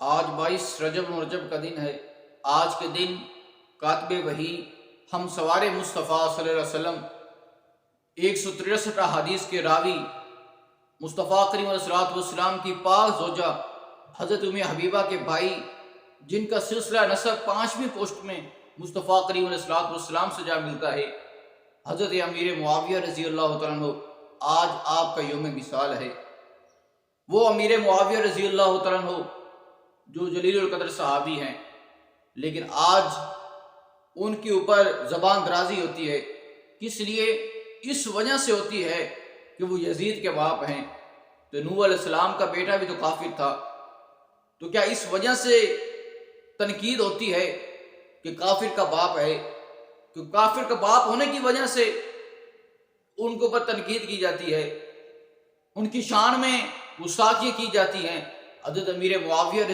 آج 22 رجب کا دن ہے۔ آج کے دن کاتب وحی ہم سوار مصطفیٰ صلی اللہ علیہ وسلم 163 احادیث کے راوی مصطفیٰ کریم علیہ السلام کی پاک زوجہ حضرت ام حبیبہ کے بھائی، جن کا سلسلہ نسب 5ویں پوسٹ میں مصطفیٰ کریم علیہ السلام سے جا ملتا ہے، حضرت امیر معاویہ رضی اللہ تعالیٰ عنہ، آج آپ کا یوم وصال ہے۔ وہ امیر معاویہ رضی اللہ تعالیٰ عنہ جو جلیل القدر صحابی ہیں، لیکن آج ان کے اوپر زبان درازی ہوتی ہے۔ کس لیے؟ اس وجہ سے ہوتی ہے کہ وہ یزید کے باپ ہیں، تو نوح علیہ السلام کا بیٹا بھی تو کافر تھا، تو کیا اس وجہ سے تنقید ہوتی ہے کہ کافر کا باپ ہے؟ کہ کافر کا باپ ہونے کی وجہ سے ان کے اوپر تنقید کی جاتی ہے، ان کی شان میں گستاخی کی جاتی ہیں۔ حضرت امیر معاویہ